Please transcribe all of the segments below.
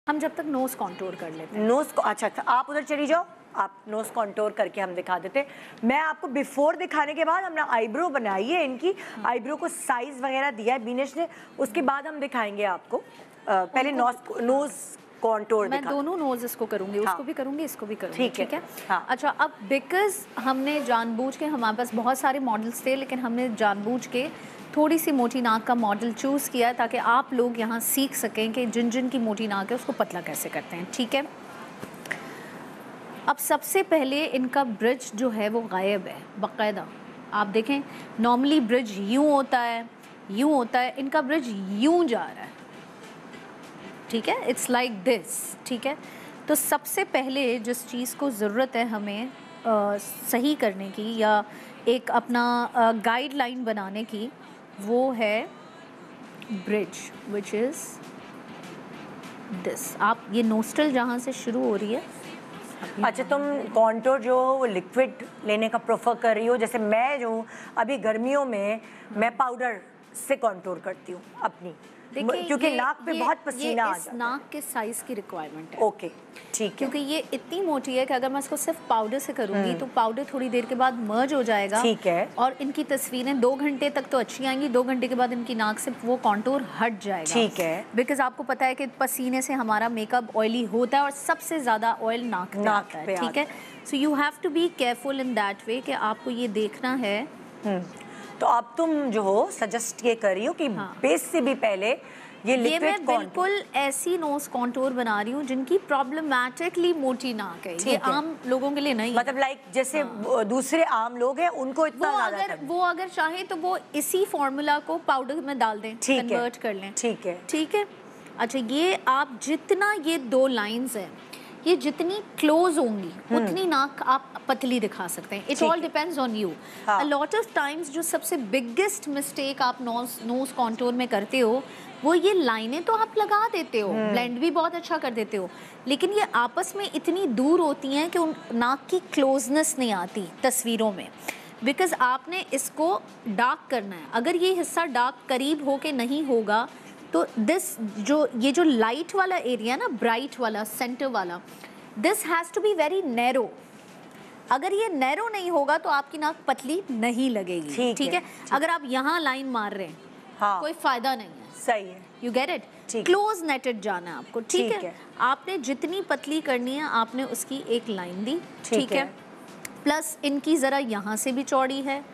हम जब तक नोज कॉन्टूर कर लेते हैं। नोज को अच्छा, आप उधर चली जाओ, आप नोज कॉन्टूर करके हम दिखा देते। मैं आपको बिफोर दिखाने के बाद हमने आईब्रो बनाई है इनकी, आईब्रो को साइज वगैरह दिया है बीनेश ने, उसके बाद हम दिखाएंगे आपको। पहले नोज कॉन्टूर मैं दोनों नोज इसको करूंगी, उसको भी करूंगी, इसको भी करूंगी, ठीक है? हाँ। अच्छा, अब बिकॉज हमने जानबूझ के, हमारे पास बहुत सारे मॉडल्स थे लेकिन हमने जानबूझ के थोड़ी सी मोटी नाक का मॉडल चूज़ किया ताकि आप लोग यहाँ सीख सकें कि जिन जिन की मोटी नाक है उसको पतला कैसे करते हैं, ठीक है? अब सबसे पहले इनका ब्रिज जो है वो गायब है बाकायदा। आप देखें नॉर्मली ब्रिज यूँ होता है, यूँ होता है, इनका ब्रिज यूँ जा रहा है, ठीक है? इट्स लाइक दिस, ठीक है? तो सबसे पहले जिस चीज़ को ज़रूरत है हमें सही करने की या एक अपना गाइडलाइन बनाने की, वो है ब्रिज, विच इज़ दिस। आप ये नोस्ट्रल जहाँ से शुरू हो रही है। अच्छा, तुम कॉन्टूर जो लिक्विड लेने का प्रेफर कर रही हो, जैसे मैं जो अभी गर्मियों में मैं पाउडर से कॉन्टूर करती हूँ अपनी, क्योंकि नाक पे बहुत पसीना आ जाता है। नाक के साइज की रिक्वायरमेंट है। ओके, ठीक है। क्योंकि ये इतनी मोटी है कि अगर मैं इसको सिर्फ पाउडर से करूंगी तो पाउडर थोड़ी देर के बाद मर्ज हो जाएगा, ठीक है, और इनकी तस्वीरें 2 घंटे तक तो अच्छी आएंगी, 2 घंटे के बाद इनकी नाक से वो कॉन्टूर हट जाएगा, ठीक है? बिकॉज आपको पता है कि पसीने से हमारा मेकअप ऑयली होता है और सबसे ज्यादा ऑयल नाक पे आता है, ठीक है? So you have to be careful in that way कि आपको ये देखना है। तो अब तुम जो हो सजेस्ट ये कर रही हो कि बेस से भी पहले ये मैं बिल्कुल ऐसी नोज कॉन्टूर बना रही हूँ जिनकी प्रॉब्लमैटिकली मोटी नाक है, ये आम लोगों के लिए नहीं, मतलब लाइक जैसे दूसरे आम लोग हैं उनको इतना वो अगर चाहे तो वो इसी फॉर्मूला को पाउडर में डाल दें, कन्वर्ट कर लें, ठीक है, ठीक है? अच्छा, ये आप जितना ये 2 लाइंस हैं ये जितनी क्लोज होंगी उतनी नाक आप पतली दिखा सकते हैं। It all depends on you. A lot of times जो सबसे बिगेस्ट मिस्टेक आप नोज कॉन्टूर में करते हो वो ये लाइनें तो आप लगा देते हो, ब्लेंड भी बहुत अच्छा कर देते हो, लेकिन ये आपस में इतनी दूर होती हैं कि उन नाक की क्लोजनेस नहीं आती तस्वीरों में, बिकॉज आपने इसको डार्क करना है। अगर ये हिस्सा डार्क करीब हो के नहीं होगा तो ये जो लाइट वाला एरिया ना, ब्राइट वाला, सेंटर वाला, this has to be very narrow. अगर ये नैरो नहीं होगा तो आपकी नाक पतली नहीं लगेगी, ठीक है? अगर आप यहाँ लाइन मार रहे हैं कोई फायदा नहीं है, सही है, यू गेट इट? क्लोज नेटेड जाना है आपको, ठीक है? आपने जितनी पतली करनी है आपने उसकी एक लाइन दी, ठीक है? प्लस इनकी ज़रा यहाँ से भी चौड़ी है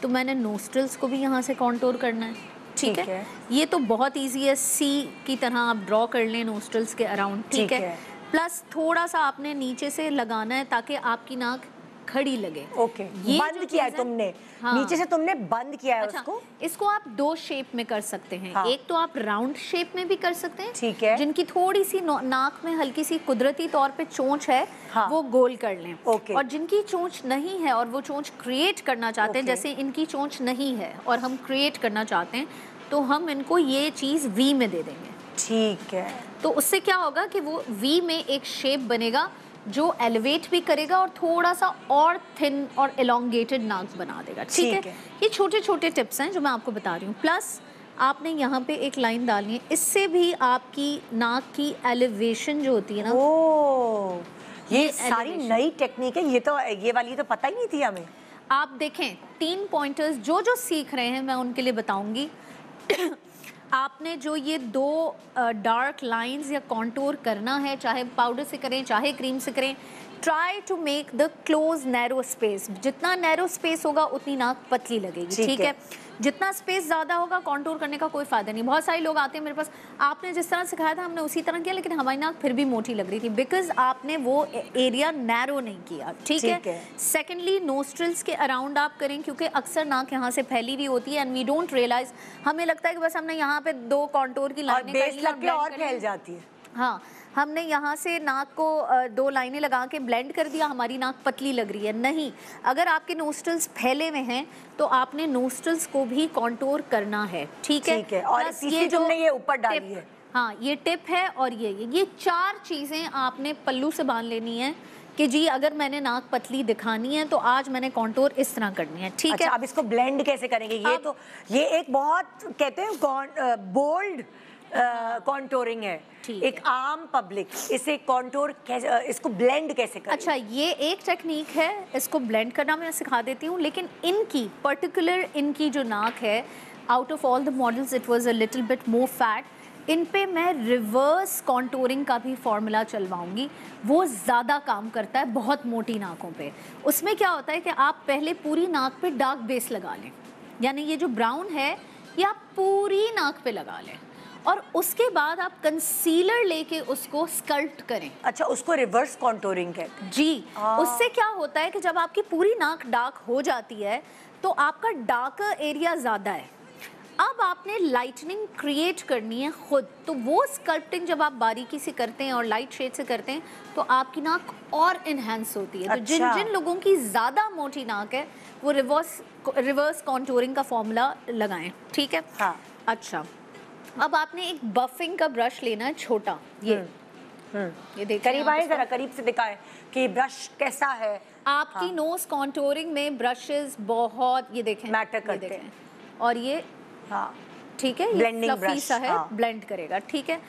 तो मैंने नोस्ट्रल्स को भी यहाँ से कॉन्टूर करना है, ठीक है? ये तो बहुत ईजी है, सी की तरह आप ड्रॉ कर लें नोस्ट्रल्स के अराउंड, ठीक है? प्लस थोड़ा सा आपने नीचे से लगाना है ताकि आपकी नाक खड़ी लगे। ओके, ये बंद किया है तुमने, नीचे से तुमने बंद किया है उसको। इसको आप 2 शेप में कर सकते हैं, एक तो आप राउंड शेप में भी कर सकते हैं, ठीक है? जिनकी थोड़ी सी नाक में हल्की सी कुदरती तौर पे चोंच है, वो गोल कर लें। और जिनकी चोंच नहीं है और वो चोंच क्रिएट करना चाहते हैं, जैसे इनकी चोंच नहीं है और हम क्रिएट करना चाहते हैं, तो हम इनको ये चीज़ वी में दे देंगे, ठीक है? तो उससे क्या होगा कि वो वी में एक शेप बनेगा जो एलिवेट भी करेगा और थोड़ा सा और थिन और एलोंगेटेड नाक बना देगा, ठीक है? ये छोटे छोटे टिप्स हैं जो मैं आपको बता रही हूँ। प्लस आपने यहाँ पे एक लाइन डालनी है, इससे भी आपकी नाक की एलिवेशन जो होती है ना, ये सारी नई टेक्निक है, ये वाली तो पता ही नहीं थी हमें। आप देखें 3 पॉइंटर्स जो सीख रहे हैं मैं उनके लिए बताऊंगी। आपने जो ये 2 डार्क लाइंस या कॉन्टूर करना है, चाहे पाउडर से करें चाहे क्रीम से करें, try to make the close narrow space. जितना नैरो स्पेस होगा उतनी नाक पतली लगेगी, ठीक है? जितना स्पेस ज़्यादा होगा कॉन्टूर करने का कोई फ़ायदा नहीं। बहुत सारे लोग आते हैं मेरे पास, आपने जिस तरह सिखाया था हमने उसी तरह किया, लेकिन हमारी नाक फिर भी मोटी लग रही थी, बिकॉज आपने वो एरिया नैरो नहीं किया, ठीक है? सेकेंडली नोस्ट्रल्स के अराउंड आप करें, क्योंकि अक्सर नाक यहाँ से फैली हुई होती है एंड वी डोंट रियलाइज, हमें लगता है कि बस हमने यहाँ पे 2 कॉन्टूर की लाइनें कर ली और फैल जाती है। हाँ, हमने यहाँ से नाक को 2 लाइनें लगा के ब्लेंड कर दिया, हमारी नाक पतली लग रही है। नहीं, अगर आपके नोस्ट्रल्स फैले हुए हैं तो आपने नोस्ट्रल्स को भी कॉन्टूर करना है, ठीक है? और ये जो तुमने ये ऊपर डाली है, हाँ, ये टिप है। और ये 4 चीज़ें आपने पल्लू से बांध लेनी है कि जी अगर मैंने नाक पतली दिखानी है तो आज मैंने कॉन्टूर इस तरह करनी है, ठीक है? अब इसको ब्लेंड कैसे करेंगे? ये एक बहुत कहते हैं बोल्ड कॉन्टोरिंग है, ठीक एक आम पब्लिक इसे कॉन्टोर इसको ब्लेंड कैसे करे? अच्छा, ये एक टेक्निक है, इसको ब्लेंड करना मैं सिखा देती हूँ, लेकिन इनकी पर्टिकुलर इनकी जो नाक है, out of all the models it was a little bit more fat. इन पे मैं रिवर्स कॉन्टोरिंग का भी फॉर्मूला चलवाऊंगी, वो ज़्यादा काम करता है बहुत मोटी नाकों पे। उसमें क्या होता है कि आप पहले पूरी नाक पे डार्क बेस लगा लें, यानी ये जो ब्राउन है ये आप पूरी नाक पे लगा लें, और उसके बाद आप कंसीलर लेके उसको स्कल्प्ट करें। अच्छा, उसको रिवर्स कॉन्टोरिंग कहते हैं जी। उससे क्या होता है कि जब आपकी पूरी नाक डार्क हो जाती है तो आपका डार्कर एरिया ज़्यादा है, अब आपने लाइटनिंग क्रिएट करनी है खुद, तो वो स्कल्प्टिंग जब आप बारीकी से करते हैं और लाइट शेड से करते हैं तो आपकी नाक और इन्हेंस होती है। तो जिन जिन लोगों की ज़्यादा मोटी नाक है वो रिवर्स कॉन्टोरिंग का फॉर्मूला लगाएं, ठीक है? हाँ। अच्छा, अब आपने एक बफिंग का ब्रश लेना है, छोटा, ये देखिए, करीब आए जरा, करीब से दिखाएं कि ब्रश कैसा है। आपकी नोज कॉन्टोरिंग में ब्रशेस बहुत, ये देखें, मैटर करते हैं, और ये हाँ ठीक है, ये ब्लेंडिंग फ्लफी ब्रश सा है, हाँ। ब्लेंड करेगा, ठीक है।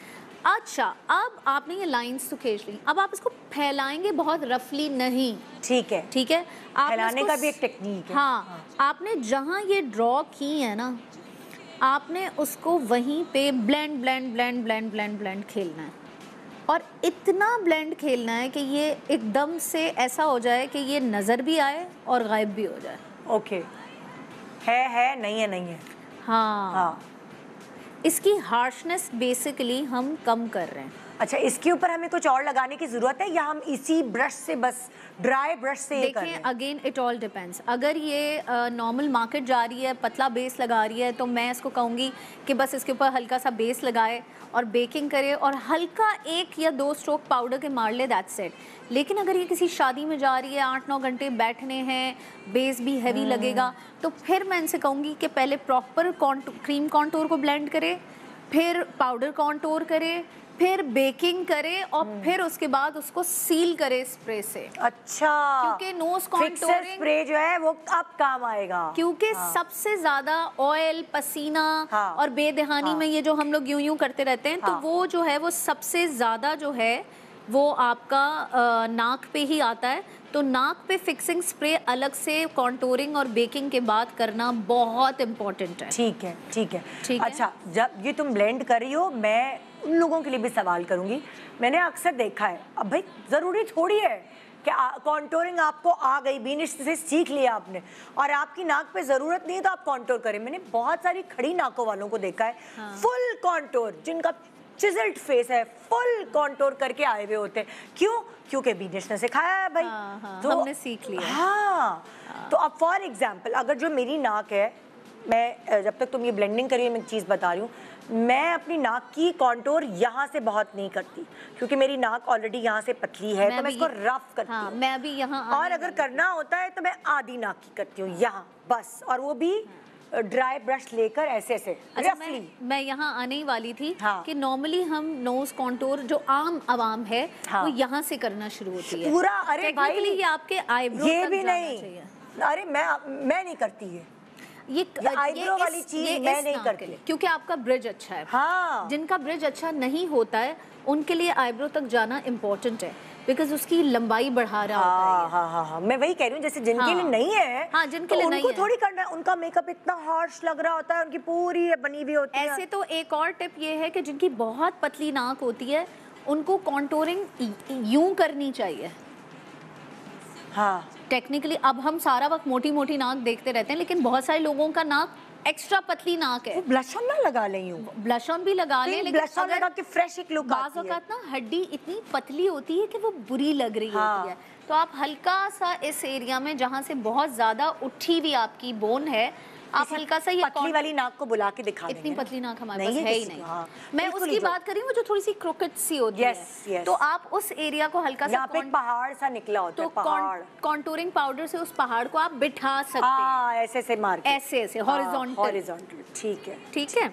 अच्छा, अब आपने ये लाइंस तो खींच ली, अब आप इसको फैलाएंगे बहुत रफली नहीं, ठीक है, ठीक है? फैलाने का भी एक टेक्निक है। हाँ, आपने जहाँ ये ड्रॉ की है ना, आपने उसको वहीं पे blend blend blend blend blend blend खेलना है, और इतना ब्लेंड खेलना है कि ये एकदम से ऐसा हो जाए कि ये नज़र भी आए और गायब भी हो जाए। ओके, है नहीं है, नहीं है। हाँ, इसकी हार्शनेस बेसिकली हम कम कर रहे हैं। अच्छा, इसके ऊपर हमें कुछ और लगाने की जरूरत है या हम इसी ब्रश से, बस ड्राई ब्रश से ये कर रहे हैं? देखिए, अगेन इट ऑल डिपेंड्स। अगर ये नॉर्मल मार्केट जा रही है, पतला बेस लगा रही है, तो मैं इसको कहूँगी कि बस इसके ऊपर हल्का सा बेस लगाए और बेकिंग करे और हल्का 1 या 2 स्ट्रोक पाउडर के मार ले, दैट्स इट। लेकिन अगर ये किसी शादी में जा रही है, 8-9 घंटे बैठने हैं, बेस भी हैवी लगेगा, तो फिर मैं इनसे कहूँगी कि पहले प्रॉपर क्रीम कॉन्टोर को ब्लेंड करे, फिर पाउडर कॉन्टोर करे, फिर बेकिंग करे, और फिर उसके बाद उसको सील करे स्प्रे से। अच्छा, क्योंकि नोज कॉन्टोरिंग स्प्रे जो है वो अब काम आएगा, क्योंकि सबसे ज्यादा ऑयल, पसीना और बेदहानी में ये जो हम लोग यूं करते रहते हैं, तो वो जो है वो सबसे ज्यादा जो है वो आपका नाक पे ही आता है। तो नाक पे फिक्सिंग स्प्रे अलग से कॉन्टोरिंग और बेकिंग के बाद करना बहुत इम्पोर्टेंट है। ठीक है, ठीक है, ठीक है। अच्छा, जब ये तुम ब्लेंड कर रही हो, मैं उन लोगों के लिए भी सवाल करूंगी। मैंने अक्सर देखा है, अब भाई जरूरी थोड़ी है कि कॉन्टोरिंग आपको आ गई, बीनिश से सीख लिया आपने और आपकी नाक पे जरूरत नहीं है तो आप कॉन्टोर करें। मैंने बहुत सारी खड़ी नाकों वालों को देखा है, फुल कॉन्टोर, जिनका चिजल्ड फेस है, फुल कॉन्टोर करके आए हुए होते हैं। क्यों? क्योंकि बीनिश ने सिखाया है भाई। तो हमने सीख लिया। हाँ, तो अब फॉर एग्जाम्पल अगर जो मेरी नाक है, मैं जब तक तुम ये ब्लेंडिंग करिए मैं एक चीज़ बता रही हूँ, मैं अपनी नाक की कॉन्टोर यहाँ से बहुत नहीं करती क्योंकि मेरी नाक ऑलरेडी यहाँ से पतली है, तो मैं इसको रफ करती हूँ। मैं भी यहाँ, और अगर करना होता है तो मैं आधी नाक की करती हूँ यहाँ बस, और वो भी ड्राई ब्रश लेकर ऐसे ऐसे रफली। मैं यहाँ आने ही वाली थी कि नॉर्मली हम नोज कॉन्टोर जो आम आवाम है वो यहाँ से करना शुरू होती है पूरा। अरे भाई, ये आपके आईब्रो ये भी नहीं, अरे मैं नहीं करती है ये आईब्रो वाली चीज, मैं नहीं करती क्योंकि आपका ब्रिज अच्छा है। हाँ, जिनका ब्रिज अच्छा नहीं होता है उनके लिए आईब्रो तक जाना इम्पोर्टेंट है, बिकॉज उसकी लंबाई बढ़ा रहा होता है। हाँ, मैं वही कह रही हूँ, जैसे जिनके लिए नहीं है, जिनके लिए उनको थोड़ी करना है, उनका मेकअप इतना हार्श लग रहा होता है, उनकी पूरी बनी हुई होती है। ऐसे तो एक और टिप ये है कि जिनकी बहुत पतली नाक होती है उनको कॉन्टोरिंग यूं करनी चाहिए। हाँ, टेक्निकली अब हम सारा वक्त मोटी मोटी नाक देखते रहते हैं, लेकिन बहुत सारे लोगों का नाक एक्स्ट्रा पतली नाक है। ब्लश ऑन ना लगा ले, यूं ब्लश ऑन भी लगा ले, लेकिन ब्लश ऑन लगा के फ्रेश एक लुक आती है। ना हड्डी इतनी पतली होती है कि वो बुरी लग रही होती है, तो आप हल्का सा इस एरिया में जहाँ से बहुत ज्यादा उठी हुई आपकी बोन है, आप हल्का सा ये पतली वाली नाक को बुला के दिखा देंगे। इतनी पतली नाक हमारे पास है ही नहीं। मैं उसकी बात कर रही हूँ जो थोड़ी सी क्रोकेट सी होती है, तो आप उस एरिया को हल्का सा, यहाँ पे पहाड़ सा निकला होता है, पहाड़, कॉन्टोरिंग पाउडर से उस पहाड़ को आप बिठा सकते हैं, ऐसे ऐसे मार के, ऐसे ऐसे हॉरिजॉन्टल। ठीक है, ठीक है,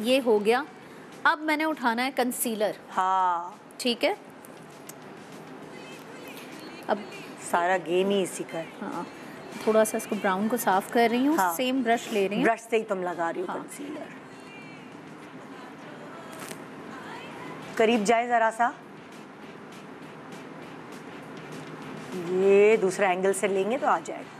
ये हो गया। अब मैंने उठाना है कंसीलर। हाँ, ठीक है, अब सारा गेम ही इसी का। हाँ, थोड़ा सा इसको ब्राउन को साफ कर रही हूँ। सेम ब्रश ले रही हूँ, ब्रश से ही तुम लगा रही हो कंसीलर। करीब जाए जरा सा, ये दूसरा एंगल से लेंगे तो आ जाएगा।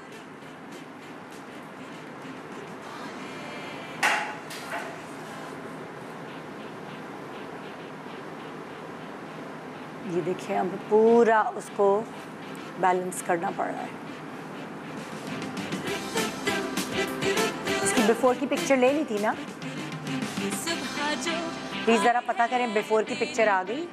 ये देखिए अब पूरा उसको बैलेंस करना पड़ रहा है। इसकी बिफोर की पिक्चर ले ली थी ना, प्लीज जरा पता करें बिफोर की पिक्चर आ गई।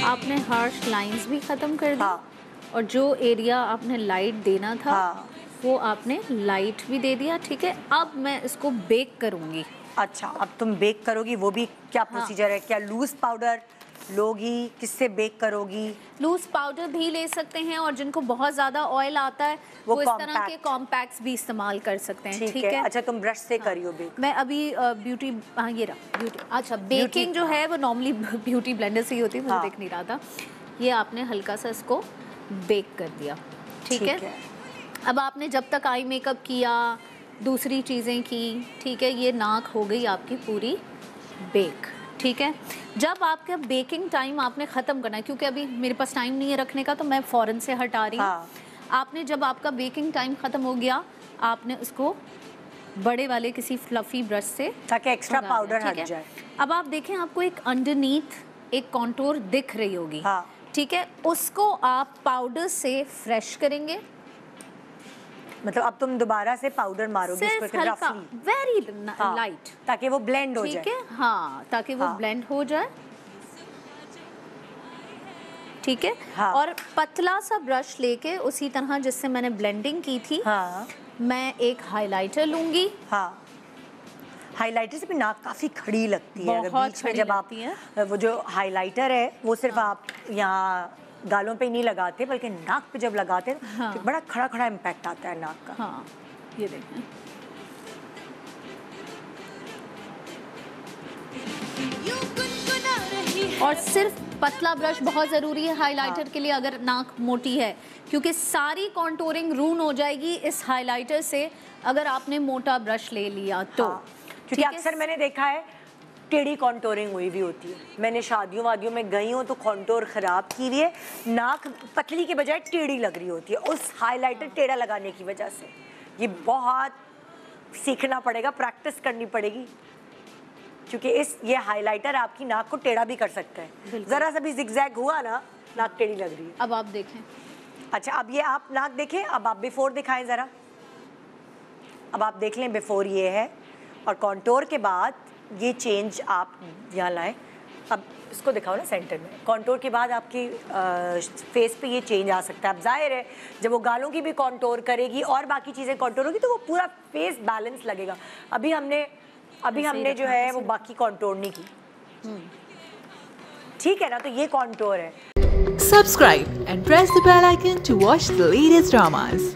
आपने हार्श लाइंस भी खत्म कर दी। हाँ। और जो एरिया आपने लाइट देना था, हाँ। वो आपने लाइट भी दे दिया। ठीक है, अब मैं इसको बेक करूंगी। अच्छा, अब तुम बेक करोगी, वो भी क्या प्रोसीजर है? क्या लूज पाउडर लोगी, किससे बेक करोगी? लूज पाउडर भी ले सकते हैं, और जिनको बहुत ज़्यादा ऑयल आता है वो इस तरह के कॉम्पैक्ट्स भी इस्तेमाल कर सकते हैं। ठीक है। अच्छा, तुम ब्रश से करियो बेक। मैं अभी ब्यूटी, हाँ ये रहा ब्यूटी। अच्छा, बेकिंग जो है वो नॉर्मली ब्यूटी ब्लेंडर से ही होती है, मुझे दिख नहीं रहा था। ये आपने हल्का सा इसको बेक कर दिया। ठीक है। अब आपने जब तक आई मेकअप किया, दूसरी चीज़ें की, ठीक है, ये नाक हो गई आपकी पूरी बेक। ठीक है, जब आपका बेकिंग टाइम आपने ख़त्म करना है, क्योंकि अभी मेरे पास टाइम नहीं है रखने का, तो मैं फ़ौरन से हटा रही हूँ। हाँ। आपने जब आपका बेकिंग टाइम ख़त्म हो गया, आपने उसको बड़े वाले किसी फ्लफ़ी ब्रश से, ताकि एक्स्ट्रा पाउडर हट जाए। अब आप देखें, आपको एक अंडरनीथ एक कॉन्टोर दिख रही होगी। हाँ। ठीक है, उसको आप पाउडर से फ्रेश करेंगे। मतलब अब तुम दोबारा से पाउडर मारोगे सिर्फ इसको हल्का, वेरी लाइट, ताकि वो ब्लेंड हो जाए। ठीक है, हाँ, ताकि वो ब्लेंड हो जाए। ठीक है। हाँ। और पतला सा ब्रश लेके उसी तरह जिससे मैंने ब्लेंडिंग की थी, हाँ। मैं एक हाइलाइटर लूंगी। हाँ, हाइलाइटर से भी नाक काफ़ी खड़ी लगती है। बहुत बीच में जब आप वो जो हाइलाइटर है वो सिर्फ आप यहाँ गालों पे नहीं लगाते, बल्कि नाक पे जब लगाते हैं, हाँ। तो बड़ा खड़ा खड़ा इम्पैक्ट आता है नाक का। हाँ, ये देखें। और सिर्फ पतला ब्रश बहुत ज़रूरी है हाइलाइटर के लिए, अगर नाक मोटी है, क्योंकि सारी कॉन्टोरिंग रून हो जाएगी इस हाइलाइटर से अगर आपने मोटा ब्रश ले लिया तो। क्योंकि अक्सर मैंने देखा है टेढ़ी कॉन्टोरिंग हुई भी होती है। मैंने शादियों वादियों में गई हूँ तो कॉन्टोर ख़राब की हुई है, नाक पतली के बजाय टेढ़ी लग रही होती है उस हाइलाइटर टेढ़ा लगाने की वजह से। ये बहुत सीखना पड़ेगा, प्रैक्टिस करनी पड़ेगी, क्योंकि ये हाइलाइटर आपकी नाक को टेढ़ा भी कर सकता है। ज़रा सा भी जिगजैग हुआ ना, नाक टेढ़ी लग रही है। अब आप देखें। अच्छा, अब ये आप नाक देखें, अब आप बिफोर दिखाएं ज़रा। अब आप देख लें बिफोर ये है, और कॉन्टोर के बाद ये चेंज आप यहाँ लाएं। अब इसको दिखाओ ना सेंटर में। कॉन्टोर के बाद आपकी फेस पे ये चेंज आ सकता है। अब जाहिर है जब वो गालों की भी कॉन्टोर करेगी और बाकी चीज़ें कॉन्टोर होगी तो वो पूरा फेस बैलेंस लगेगा। अभी हमने जो है वो बाकी कॉन्टोर नहीं की। ठीक है ना, तो ये कॉन्टोर है। Subscribe and press the bell icon to watch the latest dramas.